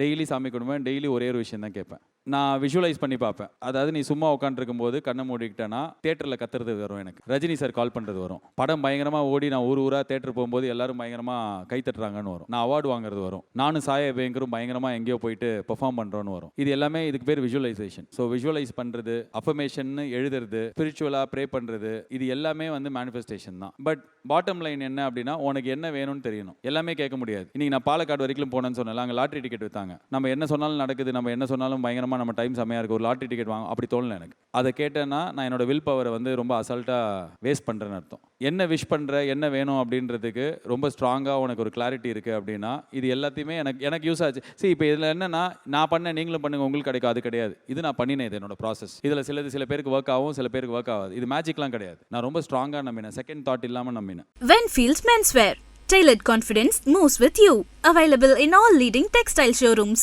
Daily சாமி கும்பிடுவேன், daily ஒரே ஒரு விஷயம் தான் கேட்பேன். நான் விஷுவலைஸ் பண்ணி பார்ப்பேன். அதாவது நீ சும்மா உட்காந்துருக்கும் போது கண்ணை மூடிக்கிட்டேன்னா தேட்டரில் கத்துறது வரும், எனக்கு ரஜினி சார் கால் பண்ணுறது வரும், படம் பயங்கரமாக ஓடி நான் ஊராக தேட்டர் போகும்போது எல்லாரும் பயங்கரமாக கை தட்டுறாங்கன்னு வரும், நான் அவார்டு வாங்குறது வரும், நானும் சாய பயங்கரும் பயங்கரமாக எங்கேயோ போயிட்டு பெர்ஃபார்ம் பண்ணுறோன்னு வரும். இது எல்லாமே இதுக்கு பேர் விஷுவலைசேஷன். ஸோ விஷுவலைஸ் பண்ணுறது, அஃபர்மேஷன் எழுதுறது, ஸ்பிரிச்சுவலாக ப்ரே பண்ணுறது, இது எல்லாமே வந்து மேனிஃபெஸ்டேஷன் தான். பட் பாட்டம் லைன் என்ன அப்படின்னா, உனக்கு என்ன வேணும்னு தெரியணும். எல்லாமே கேட்க முடியாது. இன்னைக்கு நான் பாலக்காடு வரைக்கும் போனேன்னு சொன்னேன், அங்கே லாட்ரி டிக்கெட் வித்தாங்க. நம்ம என்ன சொன்னாலும் நடக்குது, நம்ம என்ன சொன்னாலும் பயங்கரமாக நம்ம டைம் செம்மையாக இருக்குது, ஒரு லாட்ரி டிக்கெட் வாங்க, அப்படி தோணல எனக்கு. அதை கேட்டேன்னா நான் என்னோட வில் பவரை வந்து ரொம்ப அசால்ட்டாக வேஸ்ட் பண்ணுறேன்னு அர்த்தம். என்ன விஷ் பண்ணுற, என்ன வேணும் அப்படின்றதுக்கு ரொம்ப ஸ்ட்ராங்காக உனக்கு ஒரு கிளாரிட்டி இருக்குது அப்படின்னா இது எல்லாத்தையுமே எனக்கு யூஸ் ஆச்சு. சரி, இப்போ இதில் என்னன்னா, நான் பண்ணேன் நீங்களும் பண்ணுங்க உங்களுக்கு கிடைக்கும், அது கிடையாது. இது நான் பண்ணினேன், இது என்னோட ப்ராசஸ். இதில் சில பேருக்கு ஒர்க் ஆகும், சில பேருக்கு ஒர்க் ஆகாது. இது மேஜிக்லாம் கிடையாது. நான் ரொம்ப ஸ்ட்ராங்காக நம்பினேன், செகண்ட் தாட் இல்லாமல் நம்பினேன். Wenfields Menswear. Tailored confidence moves with you. Available in all leading textile showrooms.